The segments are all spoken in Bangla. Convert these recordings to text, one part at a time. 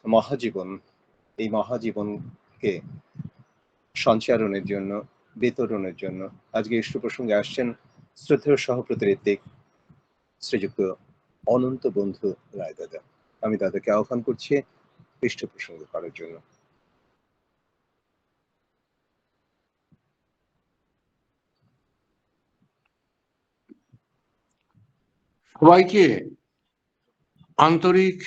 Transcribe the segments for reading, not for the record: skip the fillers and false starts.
মহাজীবন, এই মহাজীবনকে সঞ্চারণের জন্য, বিতরণের জন্য আজকে ইষ্ট প্রসঙ্গে আসছেন শ্রদ্ধেয় সহপ্রতি ঋত্বিক শ্রীযুক্ত অনন্ত বন্ধু রায় দাদা। আমি দাদাকে আহ্বান করছি ইষ্ট প্রসঙ্গ করার জন্য। সবাইকে আন্তরিক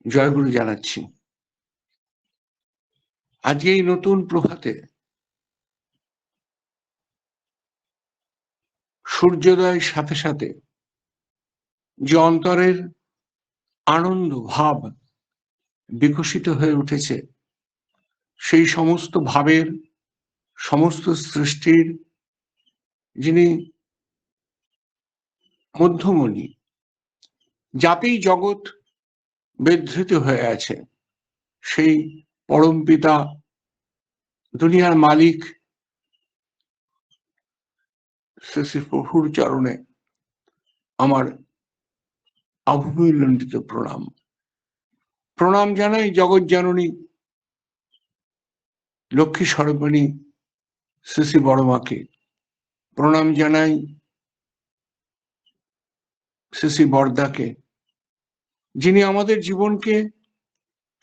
জয়গুরু জানাচ্ছি। আজকে এই নতুন প্রভাতে সূর্যোদয়ের সাথে সাথে যে অন্তরের আনন্দ ভাব বিকশিত হয়ে উঠেছে, সেই সমস্ত ভাবের, সমস্ত সৃষ্টির যিনি মধ্যমণি, যাতেই জগৎ বিধৃত হয়ে আছে, সেই পরম পিতা, দুনিয়ার মালিক শ্রী শ্রী প্রভুর চরণে আমার অবমূল্যান্বিত প্রণাম। প্রণাম জানাই জগৎ জননী লক্ষ্মী স্বরূপিণী শ্রী শ্রী বড়মাকে। প্রণাম জানাই শ্রী শ্রী বরদাকে, যিনি আমাদের জীবনকে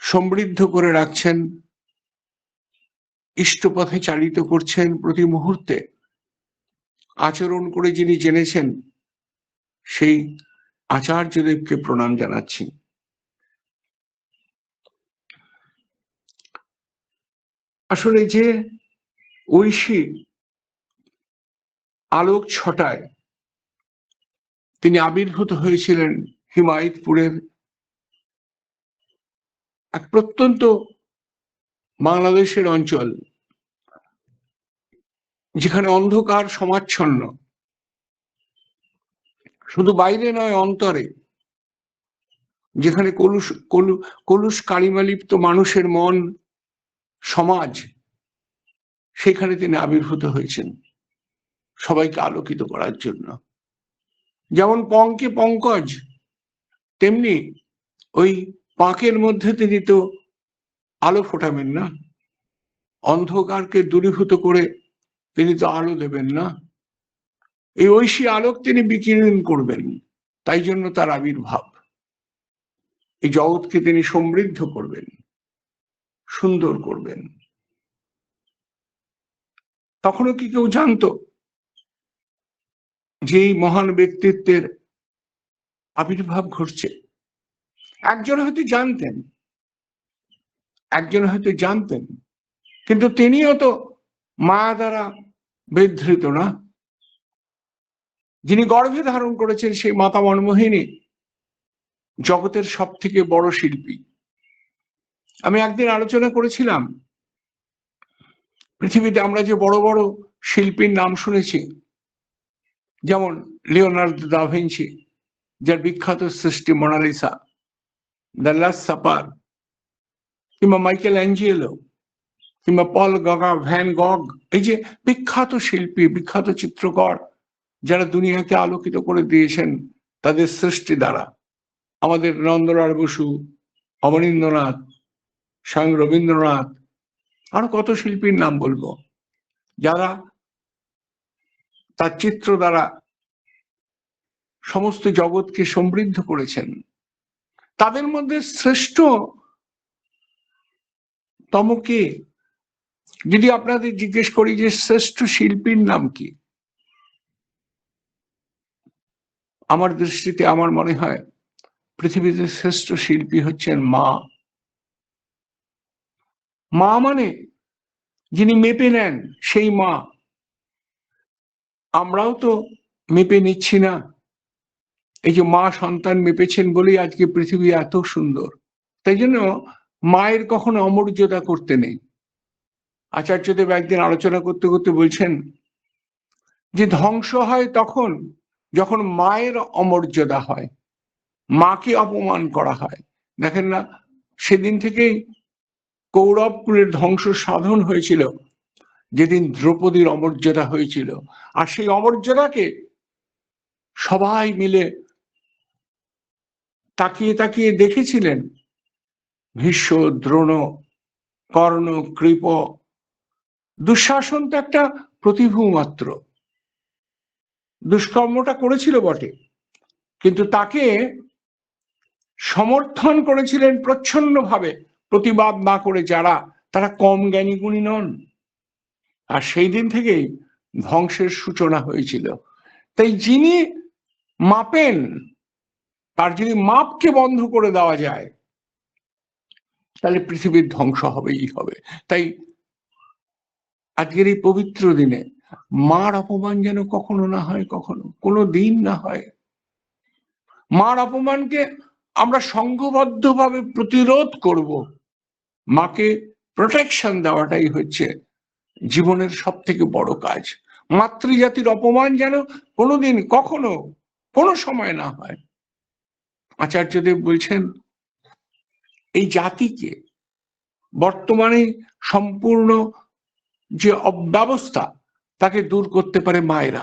সমৃদ্ধ করে রাখছেন, ইষ্টপথে চালিত করছেন। প্রতি মুহূর্তে আচরণ করে যিনি জেনেছেন, সেই আচার্যদেবকে প্রণাম জানাচ্ছি। আসলে যে ঐশী আলোক ছটায় তিনি আবির্ভূত হয়েছিলেন হিমায়তপুরের এক প্রত্যন্ত বাংলাদেশের অঞ্চল, যেখানে অন্ধকার সমাচ্ছন্ন, শুধু বাইরে নয় অন্তরে, যেখানে কলুষ কালিমালিপ্ত মানুষের মন, সমাজ, সেখানে তিনি আবির্ভূত হয়েছেন সবাইকে আলোকিত করার জন্য। যেমন পঙ্কে পঙ্কজ, তেমনি ওই পাঁকের মধ্যে তিনি তো আলো ফোটাবেন না, অন্ধকারকে দূরীভূত করে তিনি তো আলো দেবেন না, এই ঐশী আলোক তিনি বিকিরণ করবেন। তাই জন্য তার আবির্ভাব। এই জগৎকে তিনি সমৃদ্ধ করবেন, সুন্দর করবেন। তখনও কি কেউ জানতো যে এই মহান ব্যক্তিত্বের আবির্ভাব ঘটছে? একজন হয়তো জানতেন, কিন্তু তিনিও তো মায়া দ্বারা বিধৃত না। যিনি গর্ভে ধারণ করেছেন সেই মাতা মনমোহিনী জগতের সব থেকে বড় শিল্পী। আমি একদিন আলোচনা করেছিলাম, পৃথিবীতে আমরা যে বড় বড় শিল্পীর নাম শুনেছি, যেমন লিওনার্দো দা ভিঞ্চি, যার বিখ্যাত সৃষ্টি মোনালিসা, দ্য লাস্ট সাপার, কিংবা মাইকেল অ্যাঞ্জেলো, কিংবা পল গাগা, ভ্যান গগ, এই যে বিখ্যাত শিল্পী, বিখ্যাত চিত্রকর, যারা দুনিয়াকে আলোকিত করে দিয়েছেন তাদের সৃষ্টি দ্বারা। আমাদের নন্দলাল বসু, অবনীন্দ্রনাথ, স্বয়ং রবীন্দ্রনাথ, আরো কত শিল্পীর নাম বলবো, যারা তার চিত্র দ্বারা সমস্ত জগৎকে সমৃদ্ধ করেছেন। তাদের মধ্যে শ্রেষ্ঠ তম কে? যদি আপনাদের জিজ্ঞেস করি যে শ্রেষ্ঠ শিল্পীর নাম কি, আমার দৃষ্টিতে আমার মনে হয় পৃথিবীতে শ্রেষ্ঠ শিল্পী হচ্ছেন মা। মা মানে যিনি মেপে নেন, সেই মা। আমরাও তো মেপে নিচ্ছি না। এই যে মা সন্তান মেপেছেন বলেই আজকে পৃথিবী এত সুন্দর। তাই জন্য মায়ের কখনো অমর্যাদা করতে নেই। আচার্যদেব একদিন আলোচনা করতে করতে বলছেন যে ধ্বংস হয় তখন যখন মায়ের অমর্যাদা হয়, মাকে অপমান করা হয়। দেখেন না, সেদিন থেকেই কৌরবকুলের ধ্বংস সাধন হয়েছিল যেদিন দ্রৌপদীর অমর্যাদা হয়েছিল। আর সেই অমর্যাদাকে সবাই মিলে তাকিয়ে তাকিয়ে দেখেছিলেন ভীষ্ম, দ্রোণ, কর্ণ, কৃপ, দুঃশাসন তো একটা প্রতিভূ মাত্র। দুষ্কর্মটা করেছিল বটে, কিন্তু তাকে সমর্থন করেছিলেন প্রচ্ছন্নভাবে, প্রতিবাদ না করে যারা, তারা কম জ্ঞানী গুণী নন। আর সেই দিন থেকেই ধ্বংসের সূচনা হয়েছিল। তাই যিনি মাপেন, তার যদি মাপকে বন্ধ করে দেওয়া যায়, তাহলে পৃথিবীর ধ্বংস হবেই হবে। তাই আজকের এই পবিত্র দিনে মার অপমান যেন কখনো না হয়, কখনো কোনো দিন না হয়। মার অপমানকে আমরা সংঘবদ্ধভাবে প্রতিরোধ করব। মাকে প্রোটেকশন দেওয়াটাই হচ্ছে জীবনের সব থেকে বড় কাজ। মাতৃজাতির অপমান যেন কোনোদিন কখনো কোনো সময় না হয়। আচার্যদেব বলছেন, এই জাতিকে বর্তমানে সম্পূর্ণ যে অব্যবস্থা, তাকে দূর করতে পারে মায়েরা।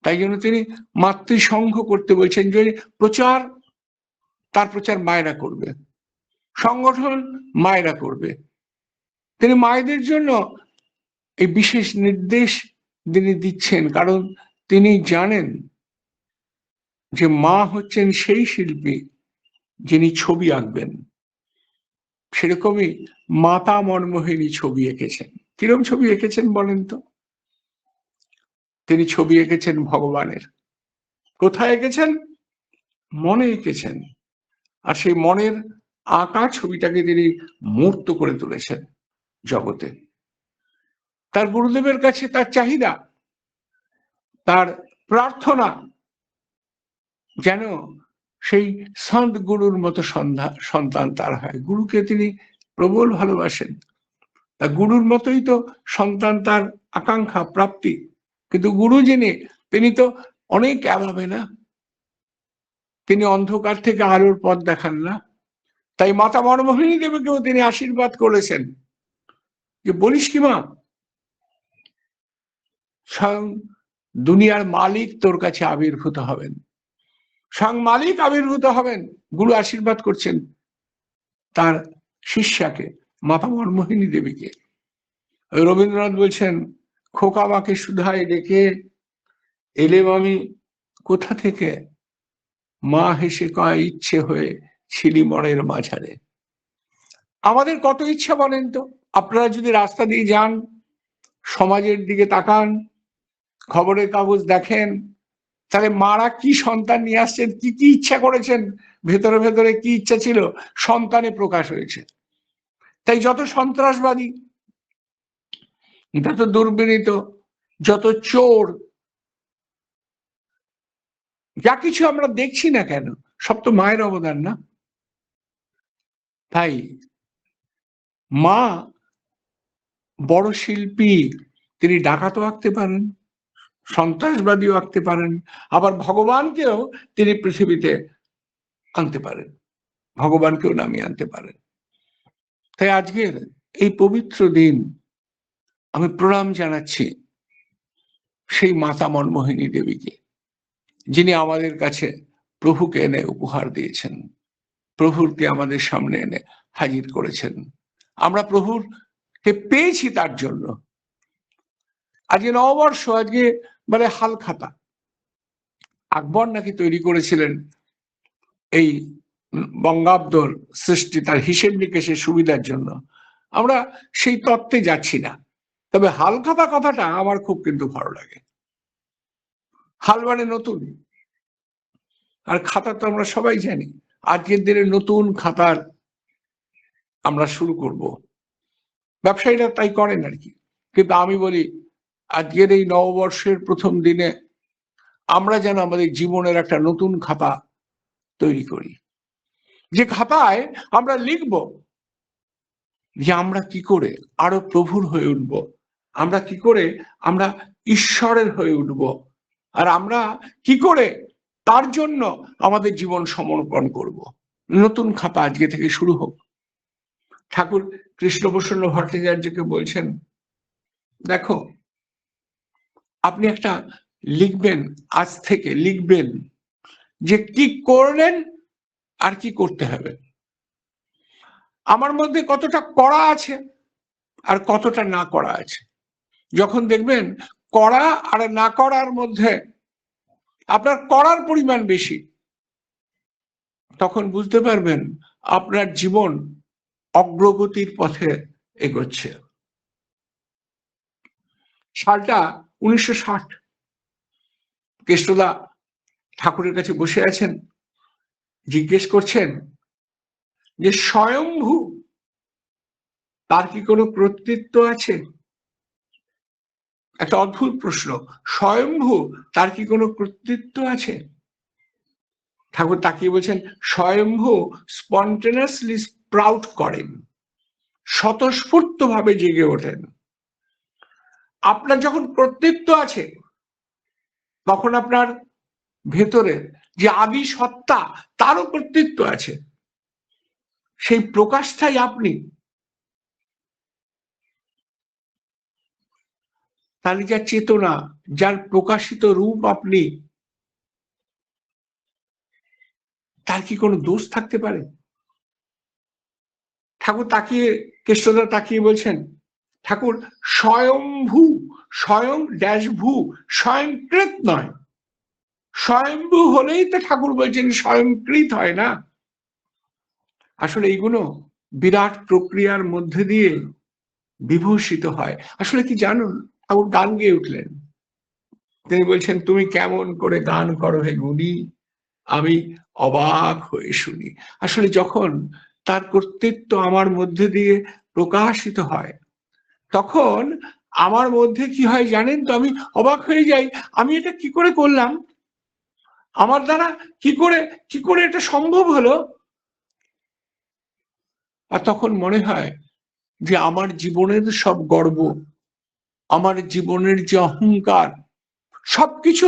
তাই জন্য তিনি মাতৃসংঘ করতে বলছেন, যে প্রচার, তার প্রচার মায়েরা করবে, সংগঠন মায়েরা করবে। তিনি মায়েদের জন্য এই বিশেষ নির্দেশ তিনি দিচ্ছেন, কারণ তিনি জানেন যে মা হচ্ছেন সেই শিল্পী যিনি ছবি আঁকবেন। সেরকমই মাতা মনমোহিনী ছবি এঁকেছেন। কিরম ছবি এঁকেছেন বলেন তো? তিনি ছবি এঁকেছেন ভগবানের। কোথায় এঁকেছেন? মনে এঁকেছেন। আর সেই মনের আঁকা ছবিটাকে তিনি মূর্ত করে তুলেছেন জগতে। তার গুরুদেবের কাছে তার চাহিদা, তার প্রার্থনা যেন সেই সন্ত গুরুর মতো সন্তান তার হয়। গুরুকে তিনি প্রবল ভালোবাসেন, তা গুরুর মতোই তো সন্তান তার আকাঙ্ক্ষা, প্রাপ্তি। কিন্তু গুরু যিনি, তিনি তো অনেক এভাবে না, তিনি অন্ধকার থেকে আলোর পথ দেখান না। তাই মাতা মনমোহিনী দেবীকেও তিনি আশীর্বাদ করেছেন, যে বলিস কি মা, স্বয়ং দুনিয়ার মালিক তোর কাছে আবির্ভূত হবেন, স্বয়ং মালিক আবির্ভূত হবেন। গুরু আশীর্বাদ করছেন তার শিষ্যাকে, মাতা মনমোহিনী দেবীকে। রবীন্দ্রনাথ বলছেন, খোকা মাকে সুধায় ডেকে এলেম আমি কোথা থেকে, মা হেসে কয় ইচ্ছে হয়ে ছিলি মনের মাঝারে। আমাদের কত ইচ্ছা বলেন তো? আপনারা যদি রাস্তা দিয়ে যান, সমাজের দিকে তাকান, খবরের কাগজ দেখেন, তাহলে মারা কি সন্তান নিয়ে আসছেন, কি কি ইচ্ছা করেছেন, ভেতরে ভেতরে কি ইচ্ছা ছিল, সন্তানে প্রকাশ হয়েছে। তাই যত সন্ত্রাসবাদী, যত দুর্বিনীত, যত চোর, যা কিছু আমরা দেখছি না কেন, সব তো মায়ের অবদান না? তাই মা বড় শিল্পী। তিনি ডাকাতও আঁকতে পারেন, সন্ত্রাসবাদীও আঁকতে পারেন, আবার ভগবানকেও তিনি পৃথিবীতে আনতে পারেন, ভগবানকেও নামিয়ে আনতে পারেন। তাই আজকের এই পবিত্র দিন আমি প্রণাম জানাচ্ছি সেই মাতা মনমোহিনী দেবীকে, যিনি আমাদের কাছে প্রভুকে এনে উপহার দিয়েছেন, প্রভুকে আমাদের সামনে এনে হাজির করেছেন। আমরা প্রভুরকে পেয়েছি তার জন্য। আজকে নববর্ষ, আজকে মানে হালখাতা। আকবর নাকি তৈরি করেছিলেন এই বঙ্গাব্দর সৃষ্টি, তার হিসেব নিকেশের সুবিধার জন্য। আমরা সেই তত্ত্বে যাচ্ছি না, তবে হালখাতা কথাটা আমার খুব কিন্তু ভালো লাগে। হাল মানে নতুন, আর খাতা তো আমরা সবাই জানি। আজকের দিনে নতুন খাতার আমরা শুরু করব, ব্যবসায়ীরা তাই করেন আর কি। কিন্তু আমি বলি, আজকের এই নববর্ষের প্রথম দিনে আমরা যেন আমাদের জীবনের একটা নতুন খাতা তৈরি করি, যে খাতায় আমরা লিখব যে আমরা কি করে আরো প্রভুর হয়ে উঠব, আমরা কি করে আমরা ঈশ্বরের হয়ে উঠব, আর আমরা কি করে তার জন্য আমাদের জীবন সমর্পণ করব। নতুন খাতা আজকে থেকে শুরু হোক। ঠাকুর কৃষ্ণপ্রসন্ন ভট্টাচার্যকে বলছেন, দেখো আপনি একটা লিখবেন, আজ থেকে লিখবেন যে কি করলেন আর কি করতে হবে। আমার মধ্যে কতটা কড়া আছে আর কতটা না কড়া আছে। যখন দেখবেন কড়া আর না করার মধ্যে আপনার কড়ার পরিমাণ বেশি, তখন বুঝতে পারবেন আপনার জীবন অগ্রগতির পথে এগোচ্ছে। সালটা 1960। কেষ্টদা ঠাকুরের কাছে বসে আছেন, জিজ্ঞেস করছেন যে স্বয়ম্ভু তার কি কোনো কর্তৃত্ব আছে? একটা অদ্ভুত প্রশ্ন। স্বয়ম্ভু তার কি কোনো কর্তৃত্ব আছে? ঠাকুর তাকিয়ে বলছেন স্বয়ম্ভু স্পন্টেনিয়াসলি স্প্রাউট করেন, স্বতঃস্ফূর্ত ভাবে জেগে ওঠেন। আপনার যখন কর্তৃত্ব আছে তখন আপনার ভেতরে যে আদি সত্তা তারও কর্তৃত্ব আছে, সেই প্রকাশটাই আপনি। তাহলে যা চেতনা, যার প্রকাশিত রূপ আপনি, তার কি কোনো দোষ থাকতে পারে? ঠাকুর তাকিয়ে, কেষ্টদা তাকিয়ে বলছেন ঠাকুর স্বয়ংভূ, স্বয়ং ড্যাশ ভূ, স্বয়ংকৃত নয়। স্বয়ংভূ হলেই তো ঠাকুর বলছেন স্বয়ংকৃত হয় না। আসলে এইগুলো বিরাট প্রক্রিয়ার মধ্যে দিয়ে বিভূষিত হয়। আসলে কি জানুন, ঠাকুর গান গেয়ে উঠলেন। তিনি বলছেন তুমি কেমন করে গান করো হে গুণী, আমি অবাক হয়ে শুনি। আসলে যখন তার কর্তৃত্ব আমার মধ্যে দিয়ে প্রকাশিত হয়, তখন আমার মধ্যে কি হয় জানেন তো? আমি অবাক হয়ে যাই, আমি এটা কি করে করলাম, আমার দ্বারা কি করে এটা সম্ভব হলো। আর তখন মনে হয় যে আমার জীবনের সব গর্ব, আমার জীবনের যে অহংকার, সবকিছু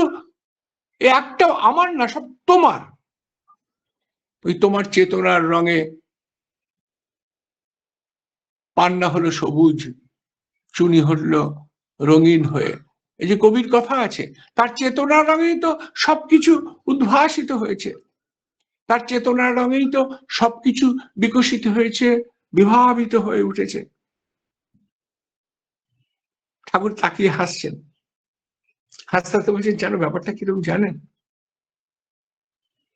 একটা আমার না, সব তোমার। ওই তোমার চেতনার রঙে পান্না হলো সবুজ, চুনি হলো রঙিন হয়ে। এই যে কবির কথা আছে, তার চেতনার রঙেই তো সবকিছু উদ্ভাসিত হয়েছে, তার চেতনার রঙেই তো সবকিছু বিকশিত হয়েছে, বিভাবিত হয়ে উঠেছে। ঠাকুর তাকিয়ে হাসছেন, হাসতে হাসতে বলছেন জানো ব্যাপারটা কিরকম জানেন?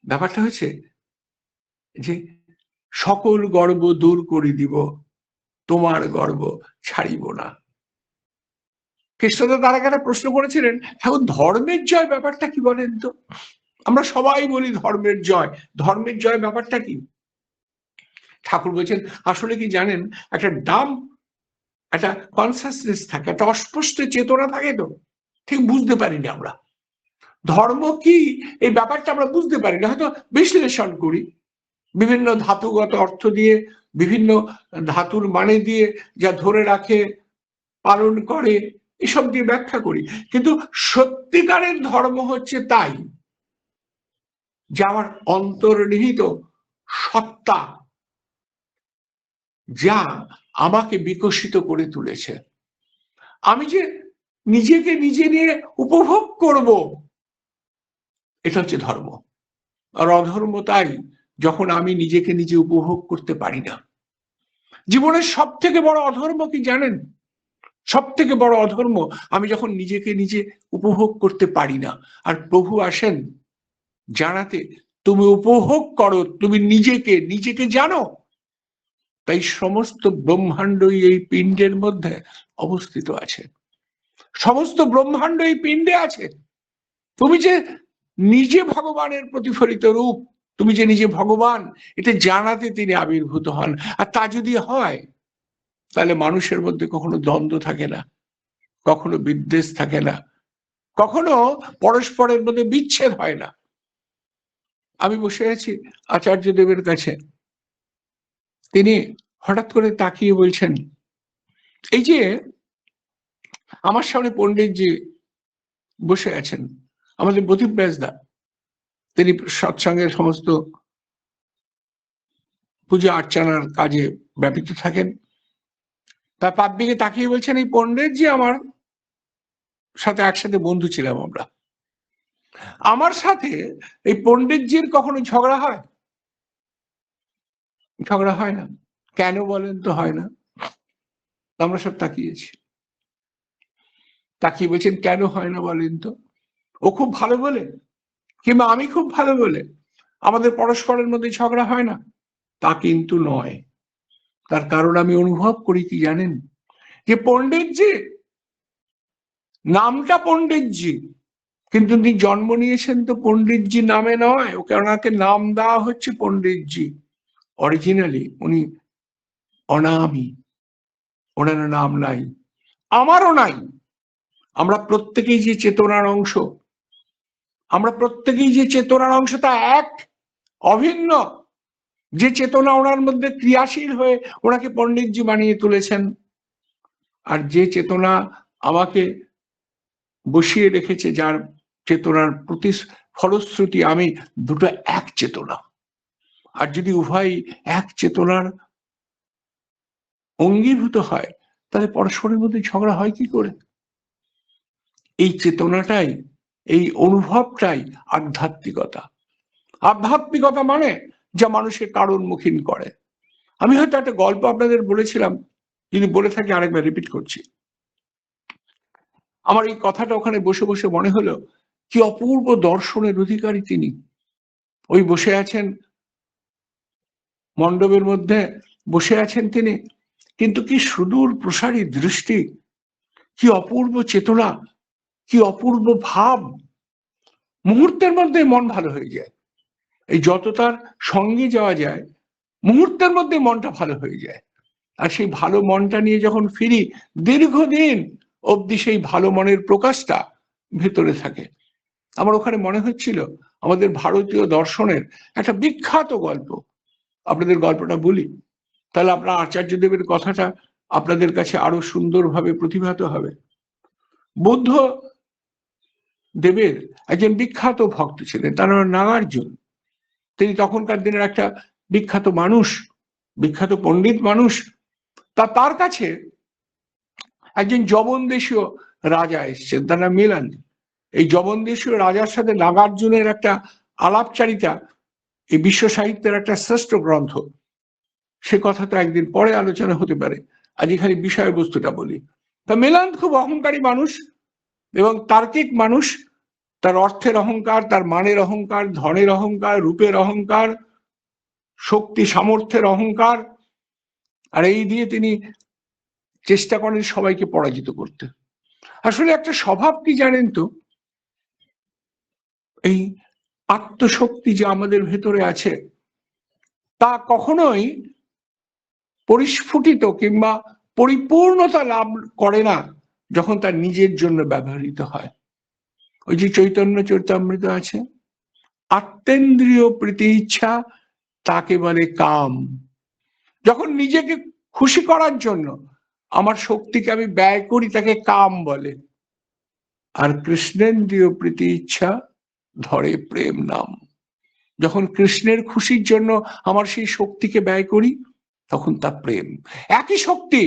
ব্যাপারটা হচ্ছে যে সকল গর্ব দূর করে দিব, তোমার গর্ব ছাড়িব না। কৃষ্ণদা তার আগে একটা প্রশ্ন করেছিলেন, ঠাকুর ধর্মের জয় ব্যাপারটা কি বলেন তো? আমরা সবাই বলি ধর্মের জয়, ধর্মের জয় ব্যাপারটা কি? ঠাকুর বলছেন আসলে কি জানেন, একটা ডাম, একটা কনসাসনেস থাকে, একটা অস্পষ্ট চেতনা থাকে, তো ঠিক বুঝতে পারি না আমরা ধর্ম কি, এই ব্যাপারটা আমরা বুঝতে পারি না, হয়তো বিশ্লেষণ করি বিভিন্ন ধাতুগত অর্থ দিয়ে, বিভিন্ন ধাতুর মানে দিয়ে, যা ধরে রাখে, পালন করে, এসব দিয়ে ব্যাখ্যা করি। কিন্তু সত্যিকারের ধর্ম হচ্ছে তাই যে আমার অন্তর্নিহিত সত্তা যা আমাকে বিকশিত করে তুলেছে, আমি যে নিজেকে নিজে নিয়ে উপভোগ করব, এটা হচ্ছে ধর্ম। আর অধর্ম তাই যখন আমি নিজেকে নিজে উপভোগ করতে পারি না। জীবনের সব থেকে বড় অধর্ম কি জানেন? সব থেকে বড় অধর্ম আমি যখন নিজেকে নিজে উপভোগ করতে পারি না। আর প্রভু আসেন জানাতে তুমি উপভোগ করো, তুমি নিজেকে নিজেকে জানো। তাই সমস্ত ব্রহ্মাণ্ডই এই পিণ্ডের মধ্যে অবস্থিত আছে, সমস্ত ব্রহ্মাণ্ড এই পিণ্ডে আছে। তুমি যে নিজে ভগবানের প্রতিফলিত রূপ, তুমি যে নিজে ভগবান, এটা জানাতে তিনি আবির্ভূত হন। আর তা যদি হয় তাহলে মানুষের মধ্যে কখনো দ্বন্দ্ব থাকে না, কখনো বিদ্বেষ থাকে না, কখনো পরস্পরের মধ্যে বিচ্ছেদ হয় না। আমি বসে আছি আচার্য দেবের কাছে, তিনি হঠাৎ করে তাকিয়ে বলছেন এই যে আমার সামনে পণ্ডিতজি বসে আছেন, আমাদের প্রদীপ ব্যাসদা, তিনি সৎসঙ্গের সমস্ত পূজা অর্চনার কাজে ব্যাপৃত থাকেন। তার পাপ দিকে তাকিয়ে বলছেন এই পণ্ডিতজি আমার সাথে একসাথে বন্ধু ছিলাম আমরা, আমার সাথে এই পণ্ডিতজির কখনো ঝগড়া হয়? ঝগড়া হয় না। কেন বলেন তো হয় না? আমরা সব তাকিয়েছি, তাকিয়ে বলছেন কেন হয় না বলেন তো? ও খুব ভালো বলে, কিংবা আমি খুব ভালো বলে আমাদের পরস্পরের মধ্যে ঝগড়া হয় না? তা কিন্তু নয়। তার কারণ আমি অনুভব করি কি জানেন, যে পণ্ডিতজি, নামটা পণ্ডিতজি, কিন্তু উনি জন্ম নিয়েছেন তো পণ্ডিতজি নামে নয়, ওনাকে নাম দেওয়া হচ্ছে পণ্ডিতজি। অরিজিনালি উনি অনামী, ওনার নাম নাই, আমারও নাই। আমরা প্রত্যেকেই যে চেতনার অংশ, আমরা প্রত্যেকেই যে চেতনার অংশ, তা এক, অভিন্ন। যে চেতনা ওনার মধ্যে ক্রিয়াশীল হয়ে ওনাকে পণ্ডিতজি বানিয়ে তুলেছেন, আর যে চেতনা আমাকে বসিয়ে রেখেছে, যার চেতনার প্রতি ফলশ্রুতি আমি, দুটো এক চেতনা। আর যদি উভয় এক চেতনার অঙ্গীভূত হয়, তাহলে পরস্পরের মধ্যে ঝগড়া হয় কি করে? এই চেতনাটাই, এই অনুভবটাই আধ্যাত্মিকতা। আধ্যাত্মিকতা মানে যা মানুষকে কারণমুখী করে। আমি হয়তো একটা গল্প আপনাদের বলেছিলাম, যদি বলে থাকি আরেকবার রিপিট করছি। আমার এই কথাটা ওখানে বসে বসে মনে হলো, কি অপূর্ব দর্শনের অধিকারী তিনি। ওই বসে আছেন মণ্ডপের মধ্যে, বসে আছেন তিনি, কিন্তু কি সুদূর প্রসারী দৃষ্টি, কি অপূর্ব চেতনা, কি অপূর্ব ভাব। মুহূর্তের মধ্যে মন ভালো হয়ে যায়। এই যত তার সঙ্গে যাওয়া যায়, মুহূর্তের মধ্যে মনটা ভালো হয়ে যায়। আর সেই ভালো মনটা নিয়ে যখন ফিরি, দীর্ঘদিন অবধি সেই ভালো মনের প্রকাশটা ভেতরে থাকে। আমার ওখানে মনে হচ্ছিল আমাদের ভারতীয় দর্শনের একটা বিখ্যাত গল্প। আপনাদের গল্পটা বলি, তাহলে আপনার আচার্যদেবের কথাটা আপনাদের কাছে আরো সুন্দরভাবে প্রতিভাত হবে। বুদ্ধ দেবের একজন বিখ্যাত ভক্ত ছিলেন, তার নাম নাগার্জুন। তিনি তখনকার দিনের একটা বিখ্যাত মানুষ, বিখ্যাত পণ্ডিত মানুষ। তার কাছে একজন যবন দেশীয় রাজা এসছেন, তার নাম মিলান। এই যবন দেশীয় রাজার সাথে নাগার্জুনের একটা আলাপচারিতা এই বিশ্ব সাহিত্যের একটা শ্রেষ্ঠ গ্রন্থ। সে কথা তো একদিন পরে আলোচনা হতে পারে, আজ এখানে বিষয়বস্তুটা বলি। তা মিলান খুব অহংকারী মানুষ এবং তার্কিক মানুষ। তার অর্থের অহংকার, তার মানের অহংকার, ধনের অহংকার, রূপের অহংকার, শক্তি সামর্থ্যের অহংকার। আর এই দিয়ে তিনি চেষ্টা করেন সবাইকে পরাজিত করতে। আসলে একটা স্বভাব কি জানেন তো, এই আত্মশক্তি যে আমাদের ভেতরে আছে, তা কখনোই পরিস্ফুটিত কিংবা পরিপূর্ণতা লাভ করে না যখন তার নিজের জন্য ব্যবহৃত হয়। ওই যে চৈতন্য চরিতামৃত আছে, আত্মেন্দ্রিয় প্রীতি ইচ্ছা তাকে বলে কাম। যখন নিজেকে খুশি করার জন্য আমার শক্তিকে আমি ব্যয় করি, তাকে কাম বলে। আর কৃষ্ণেন্দ্রিয় প্রীতি ইচ্ছা ধরে প্রেম নাম। যখন কৃষ্ণের খুশির জন্য আমার সেই শক্তিকে ব্যয় করি, তখন তা প্রেম। একই শক্তি,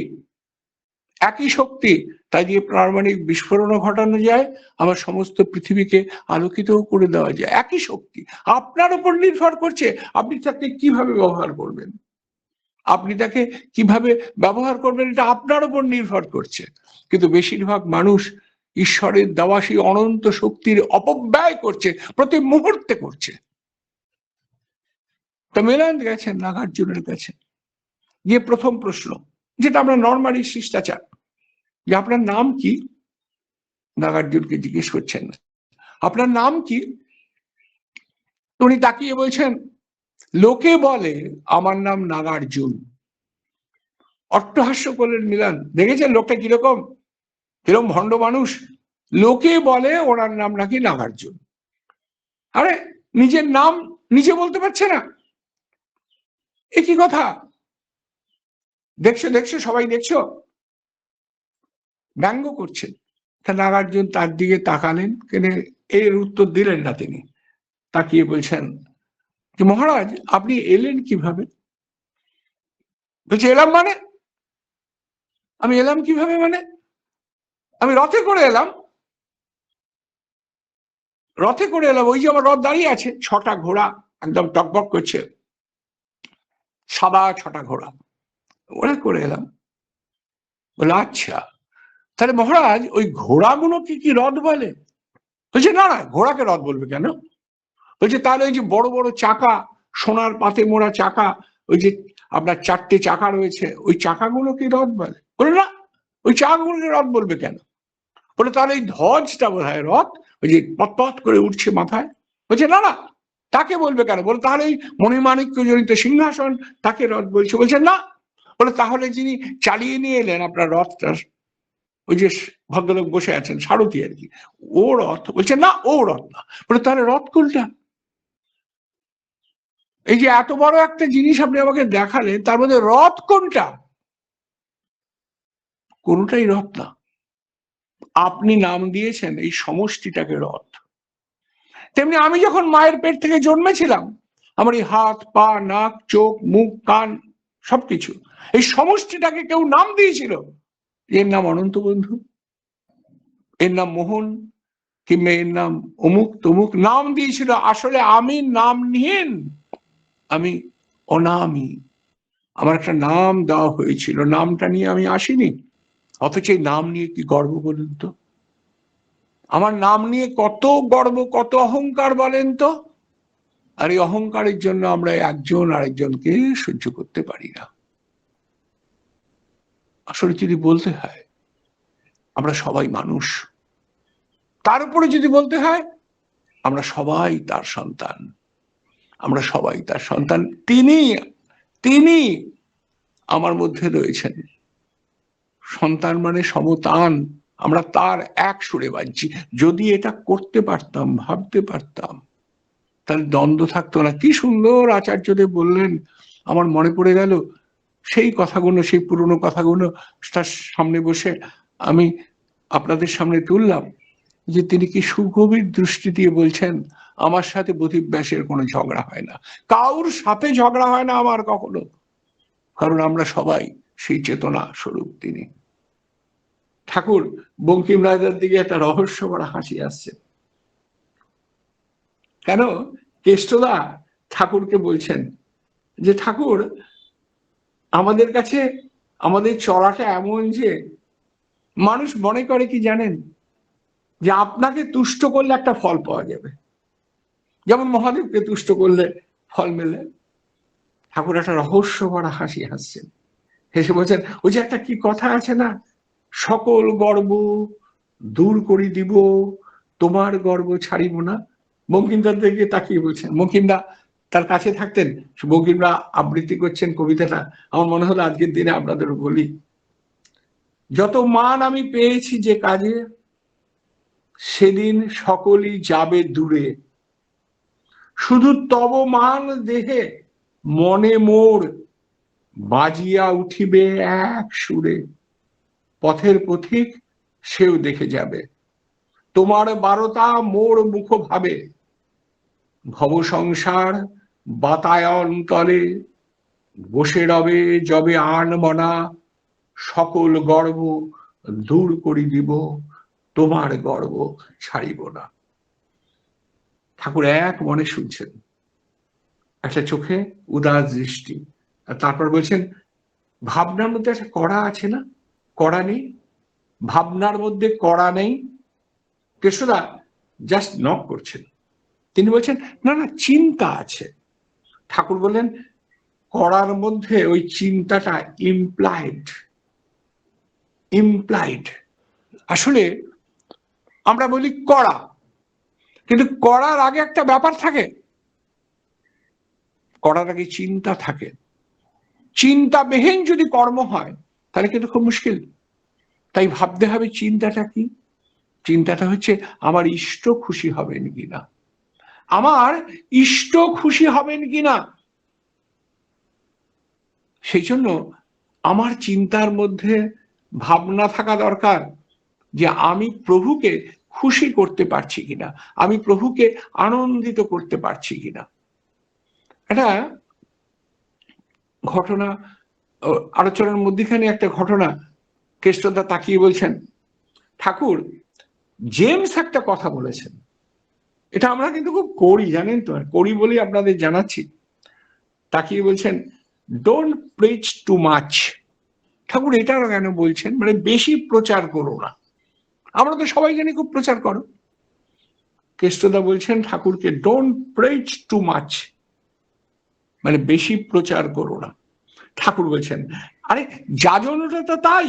একই শক্তি, তাই দিয়ে পারমাণবিক বিস্ফোরণও ঘটানো যায়, আমার সমস্ত পৃথিবীকে আলোকিত করে দেওয়া যায়। একই শক্তি, আপনার উপর নির্ভর করছে আপনি তাকে কিভাবে ব্যবহার করবেন। আপনি তাকে কিভাবে ব্যবহার করবেন, এটা আপনার উপর নির্ভর করছে। কিন্তু বেশিরভাগ মানুষ ঈশ্বরের দেওয়া সেই অনন্ত শক্তির অপব্যয় করছে, প্রতি মুহূর্তে করছে। তো মিলান গেছেন নাগার্জুনের কাছে, গিয়ে প্রথম প্রশ্ন, যেটা আমরা নর্মালি শিষ্টাচার, যে আপনার নাম কি? নাগার্জুনকে জিজ্ঞেস করছেন, আপনার নাম কি? উনি তাকিয়ে বলছেন, লোকে বলে আমার নাম নাগার্জুন। অট্টহাস্য করলেন মিলান, দেখেছেন লোকটা কিরকম, কিরকম ভণ্ড মানুষ। লোকে বলে ওনার নাম নাকি নাগার্জুন। আরে নিজের নাম নিজে বলতে পারছে না, এ কি কথা? দেখছো দেখছো, সবাই দেখছো, ব্যঙ্গ করছেন। তা নাগার্জুন তার দিকে তাকালেন, কিন্তু এর উত্তর দিলেন না। তিনি তাকিয়ে বলছেন যে মহারাজ আপনি এলেন কিভাবে? বলছে এলাম মানে, আমি এলাম কিভাবে মানে, আমি রথে করে এলাম। রথে করে এলাম, ওই যে আমার রথ দাঁড়িয়ে আছে, 6টা ঘোড়া একদম টকবক করছে, সাদা 6টা ঘোড়া। ওরা করে এলাম। বলে আচ্ছা, তাহলে মহারাজ ওই ঘোড়াগুলোকে কি রথ বলে? বলছে না না, ঘোড়াকে রথ বলবে কেন? বলছে তাহলে ওই যে বড় বড় চাকা, সোনার পাতে মোড়া চাকা, ওই যে আপনার 4টে চাকা রয়েছে, ওই চাকাগুলো কি রথ বলে? বলে না, ওই চাকাগুলোকে রথ বলবে কেন? বলে তাহলে এই ধ্বজটা বোধ হয় রথ, ওই যে পথ করে উঠছে মাথায়। বলছে না না, তাকে বলবে কেন? বলে তাহলে এই মণিমাণিক্য জড়িত সিংহাসন, তাকে রথ বলছে। বলছে না। বলে তাহলে যিনি চালিয়ে নিয়ে এলেন আপনার রথটা, ওই যে ভদ্রলোক বসে আছেন সারথি আর কি, ও রথ? বলছে না, ও রথ না। বলে তাহলে রথ কোনটা? এই যে এত বড় একটা জিনিস আপনি আমাকে দেখালেন, তার মধ্যে রথ কোনটা? কোনটাই রথ না। আপনি নাম দিয়েছেন এই সমষ্টিটাকে রথ। তেমনি আমি যখন মায়ের পেট থেকে জন্মেছিলাম, আমার এই হাত, পা, নাক, চোখ, মুখ, কান সবকিছু, এই সমষ্টিটাকে কেউ নাম দিয়েছিল। এর নাম অনন্ত বন্ধু, এর নাম মোহন, কিংবা এর নাম অমুক তমুক নাম দিয়েছিল। আসলে আমি নামহীন, আমি অনামী। আমার একটা নাম দেওয়া হয়েছিল, নামটা নিয়ে আমি আসিনি। অথচ এই নাম নিয়ে কি গর্ব বলুন তো? আমার নাম নিয়ে কত গর্ব, কত অহংকার বলেন তো? আর এই অহংকারের জন্য আমরা একজন আরেকজনকে সহ্য করতে পারি না। আসলে যদি বলতে হয়, আমরা সবাই মানুষ। তার উপরে যদি বলতে হয়, আমরা সবাই তার সন্তান। আমরা সবাই তার সন্তান। তিনি তিনি আমার মধ্যে রয়েছেন। সন্তান মানে সমতান, আমরা তার এক সুরে বাজছি। যদি এটা করতে পারতাম, ভাবতে পারতাম, তাহলে দ্বন্দ্ব থাকতো না। কি সুন্দর আচার্যদেব বললেন, আমার মনে পড়ে গেল সেই কথাগুলো, সেই পুরনো কথাগুলো তার সামনে বসে আমি আপনাদের সামনে তুললাম, যে তিনি কি সুগভীর দৃষ্টি দিয়ে বলছেন, আমার সাথে বধিব্যাসের কোনো ঝগড়া হয় না, কারোর সাথে ঝগড়া হয় না আমার কখনো, কারণ আমরা সবাই সেই চেতনা স্বরূপ তিনি। ঠাকুর বঙ্কিম রাজার দিকে একটা রহস্য ভরা হাসি আসছে। কেন? কেষ্টদা ঠাকুরকে বলছেন যে ঠাকুর, আমাদের কাছে আমাদের চলাটা এমন যে মানুষ মনে করে কি জানেন, যে আপনাকে তুষ্ট করলে একটা ফল পাওয়া যাবে, যেমন মহাদেবকে তুষ্ট করলে ফল মেলে। ঠাকুর একটা রহস্য ভরা হাসি হাসছেন, হেসে বলছেন, ওই যে একটা কি কথা আছে না, সকল গর্ব দূর করে দিব, তোমার গর্ব ছাড়িব না। বঙ্কিমদার দিকে তাকিয়ে বলছেন, বঙ্কিমদা তার কাছে থাকতেন, বঙ্কিমদা আবৃত্তি করছেন কবিতাটা। আমার মনে হলো আজকের দিনে আপনাদেরও বলি, যত মান আমি পেয়েছি যে কাজে, সেদিন সকলই যাবে দূরে, শুধু তব মান দেহে মনে মোর বাজিয়া উঠিবে এক সুরে, পথের পথিক সেও দেখে যাবে, তোমার বারতা মোর মুখ ভাবে, ভব সংসার বাতায়ন তলে বসে রবে যবে আন মনা, সকল গর্ব দূর করি দিব, তোমার গর্ব ছাড়িব না। ঠাকুর এক মনে শুনছেন, একটা চোখে উদাস দৃষ্টি, আর তারপর বলছেন, ভাবনার মধ্যে একটা কড়া আছে না, কড়া নেই? ভাবনার মধ্যে কড়া নেই? কেশদা জাস্ট নক করছেন। তিনি বলছেন, না না, চিন্তা আছে। ঠাকুর বললেন, কড়ার মধ্যে ওই চিন্তাটা ইমপ্লাইড। ইমপ্লাইড আসলে আমরা বলি কড়া, কিন্তু কড়ার আগে একটা ব্যাপার থাকে, করার আগে চিন্তা থাকে। চিন্তাবিহীন যদি কর্ম হয় তাহলে কিন্তু খুব মুশকিল। তাই ভাবতে হবে চিন্তাটা কি। চিন্তাটা হচ্ছে আমার ইষ্ট খুশি হবেন কিনা, আমার ইষ্ট খুশি হবেন কিনা। সেই জন্য আমার চিন্তার মধ্যে ভাবনা থাকা দরকার যে আমি প্রভুকে খুশি করতে পারছি কিনা, আমি প্রভুকে আনন্দিত করতে পারছি কিনা। এটা ঘটনা আলোচনার মধ্যখানে একটা ঘটনা, কেষ্টদা তাকিয়ে বলছেন, ঠাকুর জেমস একটা কথা বলেছেন, এটা আমরা কিন্তু খুব করি জানেন তো, করি বলেই আপনাদের জানাচ্ছি। তাকিয়ে বলছেন, ডোন্ট প্রিচ টু মাচ। ঠাকুর এটা কেন বলছেন, মানে বেশি প্রচার করো না। আমরা তো সবাই জানি খুব প্রচার করো। কেষ্টদা বলছেন ঠাকুরকে ডোন্ট প্রিচ টু মাচ, মানে বেশি প্রচার করো না। ঠাকুর বলছেন আরে যাজনটা তো তাই,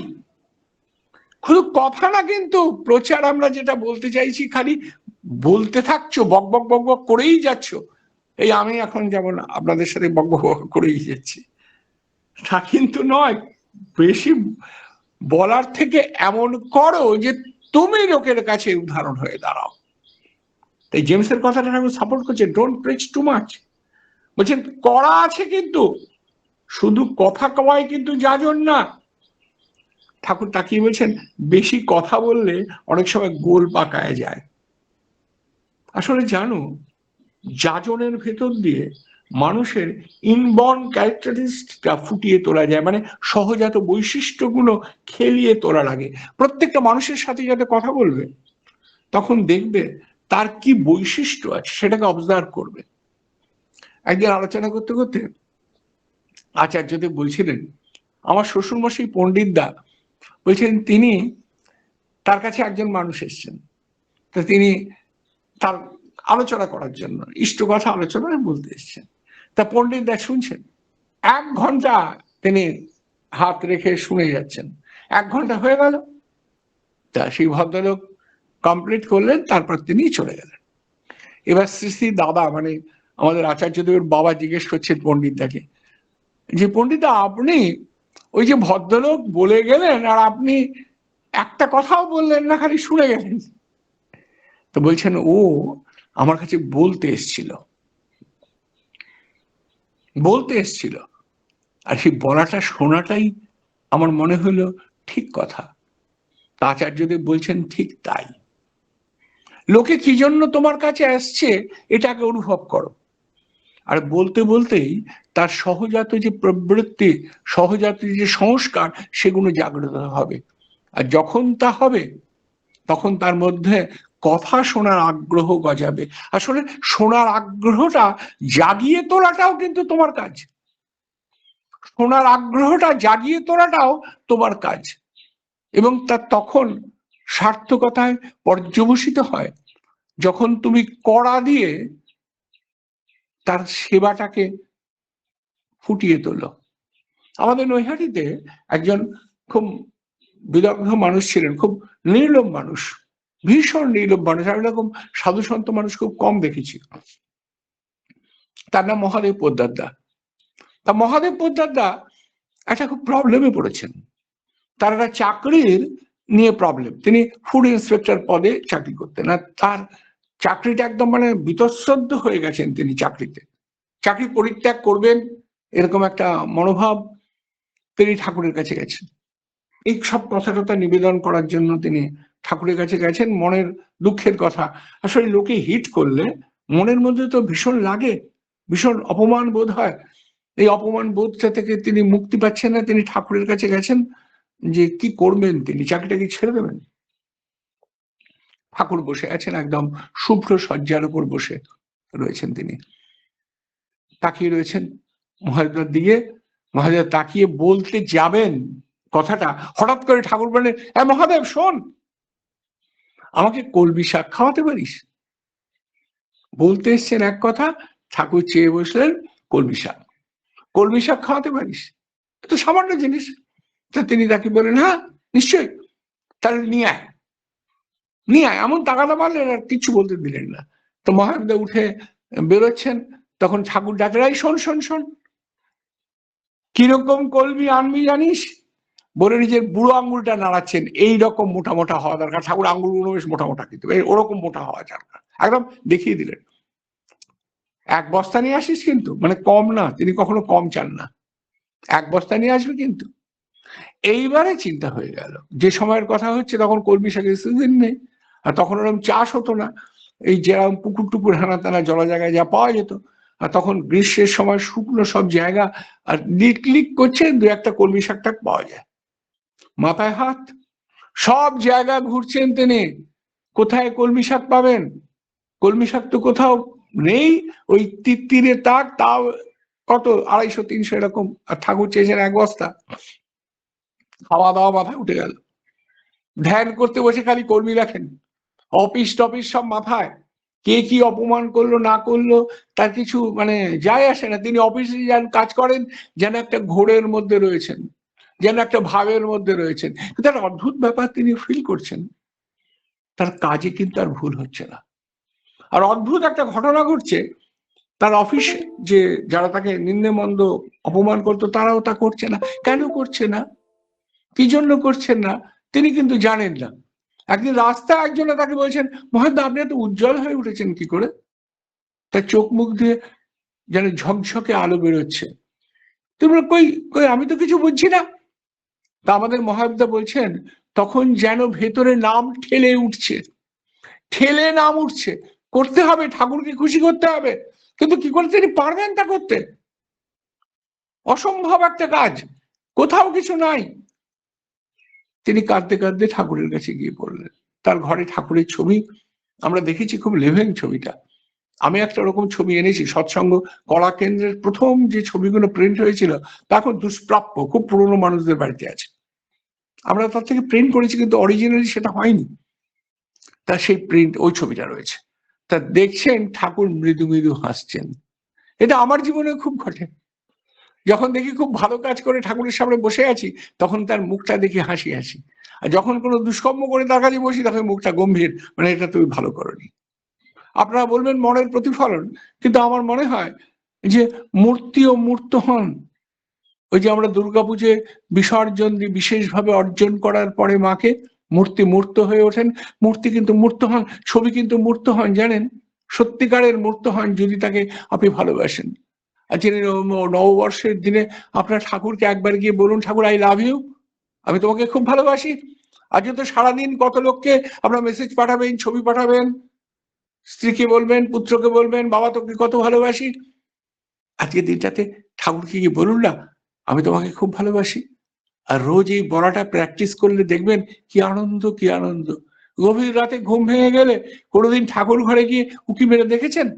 শুধু কথা না, কিন্তু প্রচার আমরা যেটা বলতে চাইছি খালি বলতে থাকছো, বক বক বক বক করেই যাচ্ছ। এই আমি এখন যেমন আপনাদের সাথে বক বক বক করেই যাচ্ছি, তা কিন্তু নয়। বেশি বলার থেকে এমন করো যে তুমি লোকের কাছে উদাহরণ হয়ে দাঁড়াও। তাই জেমসের কথাটা ঠাকুর সাপোর্ট করছে, ডোন্ট প্রিচ টু মাচ। বলছেন করা আছে, কিন্তু শুধু কথা কওয়াই কিন্তু যাজন না। ঠাকুর তাকিয়ে বলছেন বেশি কথা বললে অনেক সময় গোল পাকায় যায়। আসলে জানো, যাজনের ভেতর দিয়ে মানুষের ইনবর্ন ক্যারেক্টারিস্টিকটা ফুটিয়ে তোলা যায়, মানে সহজাত বৈশিষ্ট্যগুলো খেলিয়ে তোলা লাগে। প্রত্যেকটা মানুষের সাথে যাতে কথা বলবে, তখন দেখবে তার কি বৈশিষ্ট্য আছে সেটাকে অবজার্ভ করবে। একদিন আলোচনা করতে করতে আচার্যদেব বলছিলেন, আমার শ্বশুরমশাই পণ্ডিত দা বলছেন তিনি, তার কাছে একজন মানুষ এসছেন, তো তিনি তার আলোচনা করার জন্য ইষ্ট কথা আলোচনা বলতে এসছেন। তা পণ্ডিত দা শুনছেন, 1 ঘন্টা তিনি হাত রেখে শুনে যাচ্ছেন। 1 ঘন্টা হয়ে গেল, তা সেই ভদ্রলোক কমপ্লিট করলেন, তারপর তিনি চলে গেলেন। এবার শ্রী শ্রী দাদা, মানে আমাদের আচার্যদেবের বাবা জিজ্ঞেস করছেন পণ্ডিত দাকে, যে পণ্ডিত দা আপনি ওই যে ভদ্রলোক বলে গেলেন আর আপনি একটা কথাও বললেন না, খালি শুনে গেলেন। তো বলছেন ও আমার কাছে বলতে এসছিল, আর সেই বলাটা শোনাটাই আমার মনে হলো ঠিক কথা। তা আচার্যদেব বলছেন ঠিক তাই, লোকে কি জন্য তোমার কাছে আসছে এটাকে অনুভব করো, আর বলতে বলতেই তার সহজাত যে প্রবৃত্তি, সহজাত যে সংস্কার, সেগুলো জাগ্রত হবে। আর যখন তা হবে তখন তার মধ্যে কথা শোনার আগ্রহ গজাবে। আসলে শোনার আগ্রহটা জাগিয়ে তোলাটাও কিন্তু তোমার কাজ, শোনার আগ্রহটা জাগিয়ে তোলাটাও তোমার কাজ। এবং তা তখন সার্থকতায় পর্যবসিত হয় যখন তুমি কড়া দিয়ে তার সেবাটাকে ফুটিয়ে তোলো। আমাদের নৈহাটিতে একজন খুব বিদগ্ধ মানুষ ছিলেন, খুব নির্লোভ মানুষ, ভীষণ নির্লোভ মানুষ। আমি এরকম সাধু সন্ত মানুষ খুব কম দেখেছি। তার নাম মহাদেব পোদ্দার দা। তা মহাদেব পোদ্দার দা একটা খুব প্রবলেমে পড়েছেন। তার একটা চাকরির নিয়ে প্রবলেম। তিনি ফুড ইন্সপেক্টর পদে চাকরি করতেন, আর তার চাকরিটা একদম মানে বিতশ্রদ্ধ হয়ে গেছেন। তিনি চাকরি পরিত্যাগ করবেন এরকম একটা মনোভাব, তিনি ঠাকুরের কাছে গেছেন। এই সব কথা নিবেদন করার জন্য তিনি ঠাকুরের কাছে গেছেন, মনের দুঃখের কথা। আসলে লোকে হিট করলে মনের মধ্যে তো ভীষণ লাগে, ভীষণ অপমান বোধ হয়। এই অপমান বোধটা থেকে তিনি মুক্তি পাচ্ছেন না, তিনি ঠাকুরের কাছে গেছেন যে কি করবেন, তিনি চাকরিটাকে ছেড়ে দেবেন। ঠাকুর বসে আছেন, একদম শুভ্র শয্যার উপর বসে রয়েছেন। তিনি তাকিয়ে রয়েছেন মহাদেবের দিকে। মহাদেব তাকিয়ে বলতে যাবেন কথাটা, হঠাৎ করে ঠাকুর বললেন, হ্যাঁ মহাদেব শোন, আমাকে কলমি শাক খাওয়াতে পারিস? বলতে এসছেন এক কথা, ঠাকুর চেয়ে বসলেন কলমি শাক খাওয়াতে পারিস? তো সামান্য জিনিস। তা তিনি তাকে বললেন, হ্যাঁ নিশ্চয়ই, তাহলে নিয়ে আয়। এমন তাকাতে পারলেন আর কিছু বলতে দিলেন না। তো মহাদেব উঠে বেরোচ্ছেন, তখন ঠাকুর ডাকেরাই, শোন শোন শোন, কিরকম কলমি আনবি জানিস? বলে নিজের বুড়ো আঙ্গুলটা নাড়াচ্ছেন, এইরকম মোটা মোটা হওয়া দরকার। ঠাকুর আঙ্গুলগুলো বেশ মোটা মোটা, কিন্তু ওরকম মোটা হওয়া দরকার। একদম দেখিয়ে দিলেন। 1 বস্তা নিয়ে আসিস, কিন্তু মানে কম না, তিনি কখনো কম চান না। 1 বস্তা নিয়ে আসবে কিন্তু। এইবারে চিন্তা হয়ে গেল, যে সময়ের কথা হচ্ছে তখন কলমি শাকের সিজন নেই, আর তখন ওরকম চাষ হতো না। এই যেরকম পুকুর টুকুর হানা টানা জলা জায়গায় যা পাওয়া যেত, আর তখন গ্রীষ্মের সময় শুকনো সব জায়গা, আর লিক করছে 2-1টা কলমি শাকটা পাওয়া যায়। মাথায় হাত, সব জায়গা ঘুরছেন তিনি, কোথায় কলমি শাক পাবেন? কলমি শাক তো কোথাও নেই। ওই তিত্তিরে তাক, তাও কত 250-300 এরকম, আর ঠাকুর চেয়েছেন 1 বস্তা। খাওয়া দাওয়া মাথায় উঠে গেল। ধ্যান করতে বসে খালি কর্মী রাখেন, অফিস টফিস সব মাথায়, কে কি অপমান করলো না করলো তার কিছু মানে যায় আসে না। তিনি অফিসে যান, কাজ করেন যেন একটা ঘোরের মধ্যে রয়েছেন, যেন একটা ভাবের মধ্যে রয়েছেন। কিন্তু একটা অদ্ভুত ব্যাপার তিনি ফিল করছেন, তার কাজে কিন্তু আর ভুল হচ্ছে না। আর অদ্ভুত একটা ঘটনা ঘটছে, তার অফিসে যে যারা তাকে নিন্দে মন্দ অপমান করতো তারাও তা করছে না। কেন করছে না, কি জন্য করছেন না, তিনি কিন্তু জানেন না। একদিন রাস্তায় একজন তাকে বলছেন, মহাদা আপনি এত উজ্জ্বল হয়ে উঠেছেন কি করে? তার চোখ মুখ দিয়ে যেন ঝকঝকে আলো বেরোচ্ছে। তুমি বলো, কই কই আমি তো কিছু বুঝছি না। তা আমাদের মহাদেবদা বলছেন, তখন যেন ভেতরে নাম ঠেলে উঠছে, ঠেলে নাম উঠছে। করতে হবে, ঠাকুরকে খুশি করতে হবে, কিন্তু কি করে তিনি পারবেন তা করতে? অসম্ভব একটা কাজ, কোথাও কিছু নাই। তিনি কাঁদতে কাঁদতে ঠাকুরের কাছে গিয়ে পড়লেন। তার ঘরে ঠাকুরের ছবি আমরা দেখেছি, খুব লিভিং ছবিটা। আমি একটা ওরকম ছবি এনেছি, সৎসঙ্গ কলা কেন্দ্রের প্রথম যে ছবিগুলো প্রিন্ট হয়েছিল তা এখন দুষ্প্রাপ্য, খুব পুরনো মানুষদের বাড়িতে আছে। আমরা তার থেকে প্রিন্ট করেছি, কিন্তু অরিজিনালি সেটা হয়নি। তা সেই প্রিন্ট, ওই ছবিটা রয়েছে। তা দেখছেন ঠাকুর মৃদু মৃদু হাসছেন। এটা আমার জীবনে খুব ঘটে। যখন দেখি খুব ভালো কাজ করে ঠাকুরের সামনে বসে আছি, তখন তার মুখটা দেখি হাসি হাসি। আর যখন কোনো দুষ্কর্ম করে তার কাছে বসি, তখন মুখটা গম্ভীর, মানে এটা তুমি ভালো করোনি। আপনারা বলবেন মনের প্রতিফলন, কিন্তু আমার মনে হয় যে মূর্তিও মূর্ত হন। ওই যে আমরা দুর্গাপুজো বিসর্জন দিই বিশেষভাবে অর্জন করার পরে মাকে, মূর্তি মূর্ত হয়ে ওঠেন। মূর্তি কিন্তু মূর্ত হন, ছবি কিন্তু মূর্ত হন, জানেন? সত্যিকারের মূর্ত হন যদি তাকে আপনি ভালোবাসেন। আর যিনি নববর্ষের দিনে আপনার ঠাকুরকে একবার গিয়ে বলুন, ঠাকুর আই লাভ ইউ, আমি তোমাকে খুব ভালোবাসি। আজকে তো সারাদিন কত লোককে আপনার মেসেজ পাঠাবেন, ছবি পাঠাবেন, স্ত্রীকে বলবেন, পুত্রকে বলবেন, বাবা তোকে কত ভালোবাসি। আজকে দিনটাতে ঠাকুরকে গিয়ে বলুন না, আমি তোমাকে খুব ভালোবাসি। আর রোজ এই বলাটা প্র্যাকটিস করলে দেখবেন কি আনন্দ, কি আনন্দ। গভীর রাতে ঘুম ভেঙে গেলে কোনোদিন ঠাকুর ঘরে গিয়ে উঁকি মেরে দেখেছেন?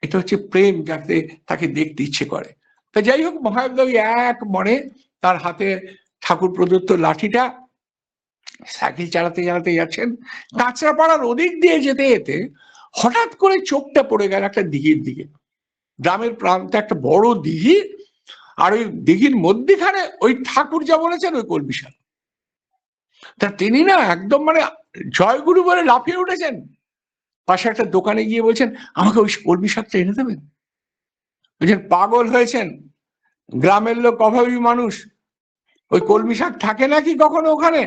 এটা হচ্ছে প্রেম, যাতে তাকে দেখতে ইচ্ছে করে। তা যাই হোক, মহাদেব এক মনে তার হাতে ঠাকুর প্রদত্ত লাঠিটা, সাইকেল চালাতে চালাতে যাচ্ছেন। কাঁচরাপাড়ার ওদিক দিয়ে যেতে যেতে হঠাৎ করে চোখটা পড়ে গেল একটা দিঘির দিকে। গ্রামের প্রান্তে একটা বড় দিঘি, আর ওই দিঘির মধ্যেখানে ওই ঠাকুর যা বলেছেন ওই কলমি শাক। তা তিনি না একদম মানে জয়গুরু বলে লাফিয়ে উঠেছেন। পাশে একটা দোকানে গিয়ে বলছেন, আমাকে ওই কলমি শাকটা এনে দেবেন। বলছেন পাগল হয়েছেন, গ্রামের লোক অভাবী মানুষ, ওই কলমি শাক থাকে নাকি কখনো ওখানে?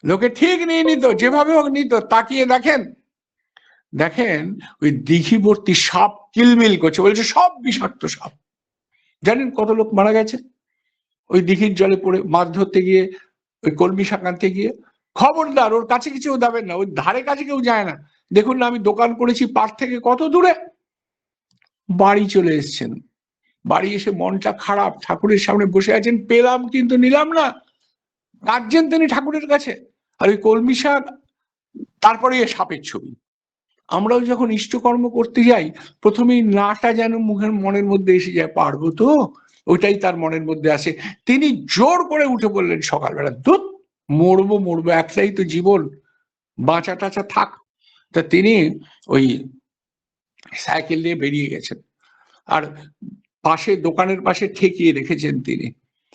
লোকে ঠিক নিয়ে নিত, যেভাবে হোক নিত। তাকিয়ে দেখেন, দেখেন ওই দিঘি ভর্তি সাপ কিলমিল করছে, বলছে সব বিষাক্ত সাপ। জানেন কত লোক মারা গেছে ওই দিঘির জলে পড়ে, মাছ ধরতে গিয়ে, ওই কলমি শাক আনতে গিয়ে? খবরদার ওর কাছে কিছু যাবেন না, ওই ধারে কাছে কেউ যায় না। দেখুন না, আমি দোকান করেছি পার থেকে কত দূরে। বাড়ি চলে এসছেন, বাড়ি এসে মনটা খারাপ, ঠাকুরের সামনে বসে আছেন, পেলাম কিন্তু নিলাম না। কাঁদছেন তিনি ঠাকুরের কাছে, আর ওই কলমি শাক, তারপরে সাপের ছবি। আমরাও যখন ইষ্টকর্ম করতে যাই, প্রথমেই নাটা যেন মুখের মনের মধ্যে এসে যায়, পারবো তো, ওইটাই তার মনের মধ্যে আসে। তিনি জোর করে উঠে বললেন সকালবেলা, ধুৎ, মরবো মরবো, একটাই তো জীবন, বাঁচা টাচা থাক। তা তিনি ওই সাইকেল নিয়ে বেরিয়ে গেছেন, আর পাশে দোকানের পাশে ঠেকিয়ে রেখেছেন তিনি।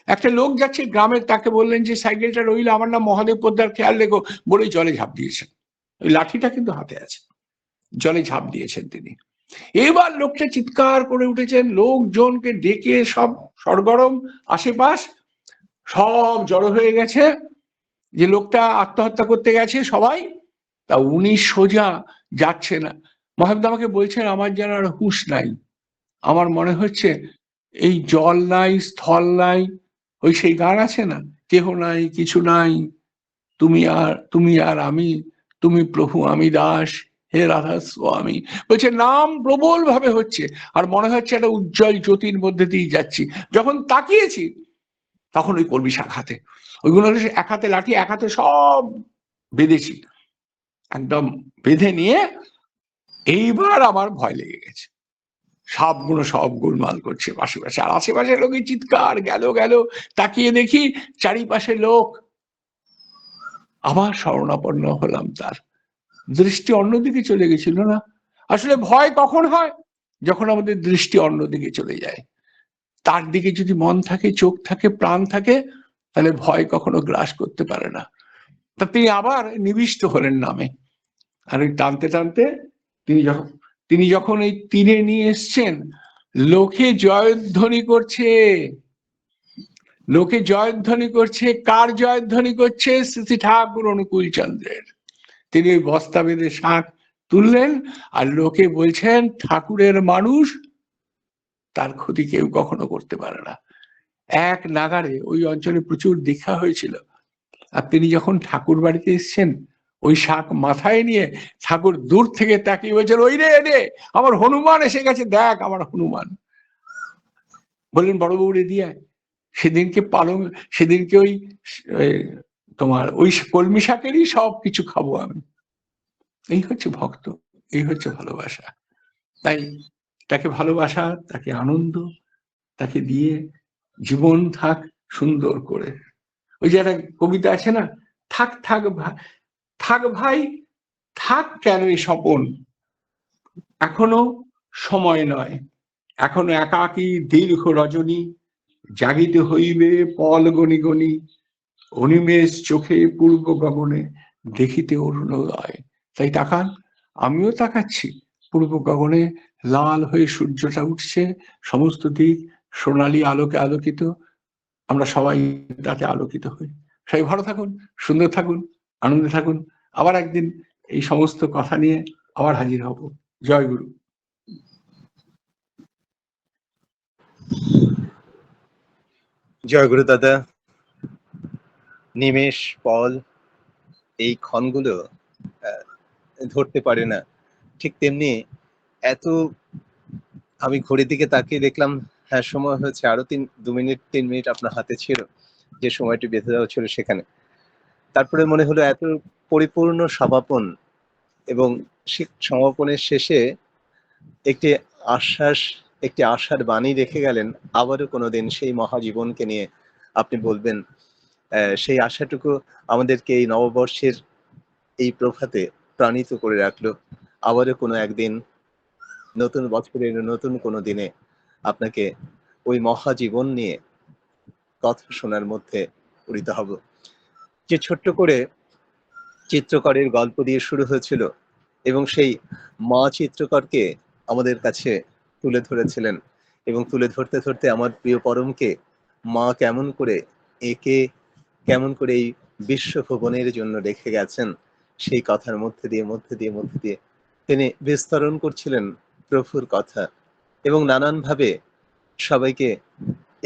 একটা লোক যাচ্ছে গ্রামের, তাকে বললেন যে সাইকেলটা রইল, আমার নাম মহাদেব পোদ্দার, খেয়াল রেখো, বলেই জলে ঝাঁপ দিয়েছেন। ওই লাঠিটা কিন্তু হাতে আছে, জলে ঝাঁপ দিয়েছেন তিনি। এবার লোকটা চিৎকার করে উঠেছেন, লোকজনকে ডেকে সব সরগরম, আশেপাশ সব জড়ো হয়ে গেছে যে লোকটা আত্মহত্যা করতে গেছে সবাই। তা উনি সোজা যাচ্ছে না। মহাদেব আমাকে বলছেন, আমার যেন আর হুঁশ নাই, আমার মনে হচ্ছে এই জল নাই, স্থল নাই, ওই সেই গান আছে না, কেহ নাই কিছু নাই, তুমি আর আমি, তুমি প্রভু আমি দাস, হে রাধা স্বামী। বলছে নাম প্রবল ভাবে হচ্ছে, আর মনে হচ্ছে একটা উজ্জ্বল জ্যোতির মধ্যে দিয়ে যাচ্ছি। যখন তাকিয়েছি তখন ওই কলমি শাক হাতে, ওইগুলো এক হাতে লাঠি, এক হাতে সব বেঁধেছি, একদম বেঁধে নিয়ে এইবার আমার ভয় লেগে গেছে। সাপগুলো সব গোলমাল করছে আশেপাশে, আর আশেপাশে লোকের চিৎকার, গেল গেল, তাকিয়ে দেখি চারিপাশে লোক। আবার শরণাপন্ন হলাম, তার দৃষ্টি অন্যদিকে চলে গেছিল না। আসলে ভয় কখন হয়? যখন আমাদের দৃষ্টি অন্যদিকে চলে যায়। তার দিকে যদি মন থাকে, চোখ থাকে, প্রাণ থাকে, তাহলে ভয় কখনো গ্রাস করতে পারে না। তা তিনি আবার নিবিষ্ট হলেন নামে, আর ওই টানতে টানতে তিনি যখন এই তীরে নিয়ে এসছেন, লোকে জয়ধ্বনি করছে। লোকে জয়ধ্বনি করছে, কার জয়ধ্বনি করছে? শ্রী ঠাকুর অনুকূল চন্দ্রের। তিনি ওই বস্তা বেঁধে শাঁখ তুললেন, আর লোকে বলছেন ঠাকুরের মানুষ, তার ক্ষতি কেউ কখনো করতে পারে না। এক নাগারে ওই অঞ্চলে প্রচুর দীক্ষা হয়েছিল, আর তিনি যখন ঠাকুর বাড়িতে এসছেন, ওই শাঁখ মাথায় নিয়ে ঠাকুর দূর থেকে তাকিয়ে বলছেন, ওই রে রে আমার হনুমান এসে গেছে, দেখ আমার হনুমান। বললেন বড়বাবু রে দিয়ে সেদিনকে ওই তোমার ওই কলমি শাকেরই সব কিছু খাবো আমি। এই হচ্ছে ভক্ত, এই হচ্ছে ভালোবাসা। তাই তাকে ভালোবাসা, তাকে আনন্দ, তাকে দিয়ে জীবন থাক সুন্দর করে। ওই যে একটা কবিতা আছে না, থাক থাক থাক ভাই থাক কেন এই স্বপন, এখনো সময় নয়, এখনো একাকী দীর্ঘ রজনী, জাগিতে হইবে পল গনি গনি, অনিমেষ চোখে পূর্ব গগনে দেখিতে অরুণোদয়। তাই তাকান, আমিও তাকাচ্ছি, পূর্ব গগনে লাল হয়ে সূর্যটা উঠছে, সমস্ত দিক সোনালী আলোকে আলোকিত, আমরা সবাই তাতে আলোকিত হই। সবাই ভালো থাকুন, সুন্দর থাকুন, আনন্দে থাকুন। আবার একদিন এই সমস্ত কথা নিয়ে আবার হাজির হব। জয় গুরু। জয় গুরু দাদা। নিমেষ, পল, এই ক্ষণগুলো ধরতে পারে না, ঠিক তেমনি এত আমি ঘড়ির দিকে তাকিয়ে দেখলাম, হ্যাঁ সময় হয়েছে, আরো 2 মিনিট আপনার হাতে ছিল, যে সময়টি বেঁধে দেওয়া ছিল সেখানে। তারপরে মনে হলো এত পরিপূর্ণ সমাপন, এবং সমাপনের শেষে একটি আশার বাণী রেখে গেলেন, আবারও কোনোদিন সেই মহাজীবনকে নিয়ে আপনি বলবেন। সেই আশাটুকু আমাদেরকে এই নববর্ষের এই প্রভাতে প্রাণিত করে রাখলো। আবারও কোনো একদিন নতুন বছরের নতুন কোনো দিনে আপনাকে ওই মহাজীবন নিয়ে কথা শোনার মধ্যে পরিণত হব। যে ছোট্ট করে চিত্রকরের গল্প দিয়ে শুরু হয়েছিল, এবং সেই মা চিত্রকরকে আমাদের কাছে তুলে ধরেছিলেন, এবং তুলে ধরতে ধরতে আমার প্রিয় পরমকে মা কেমন করে একে কেমন করে এই বিশ্বভুবনের জন্য রেখে গেছেন, সেই কথার মধ্যে দিয়ে তিনি বিস্তরণ করছিলেন প্রভুর কথা, এবং নানানভাবে সবাইকে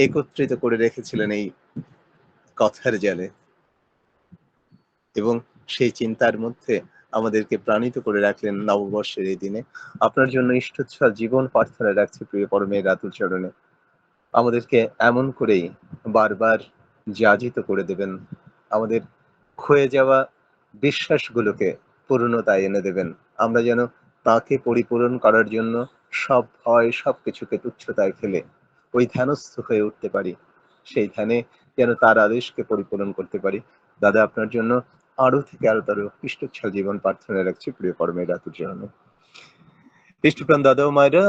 একত্রিত করে রেখেছিলেন এই কথার জালে, এবং সেই চিন্তার মধ্যে আমাদেরকে প্রাণিত করে রাখলেন নববর্ষের এই দিনে। আপনার জন্য ইষ্টোচ্ছল জীবন প্রার্থনা রাখছি প্রিয় পরমের রাতুল চরণে। আমাদেরকে এমন করেই বারবার জাজিত করে দেবেন, আমাদের ক্ষয়ে যাওয়া বিশ্বাসগুলোকে পূর্ণতায় এনে দেবেন। আমরা যেন তাকে পরিপূরণ করার জন্য সব ভয়, সবকিছুকে তুচ্ছতায় ফেলে ওই ধ্যানস্থ হয়ে উঠতে পারি, সেই ধ্যানে যেন তার আদেশকে পরিপূরণ করতে পারি। দাদা, আপনার জন্য আরো থেকে আরো তার ইষ্টোচ্ছল জীবন প্রার্থনা রাখছি প্রিয় পরমের রাতুল চরণে। ইষ্টপ্রাণ দাদা ও মায়েরা,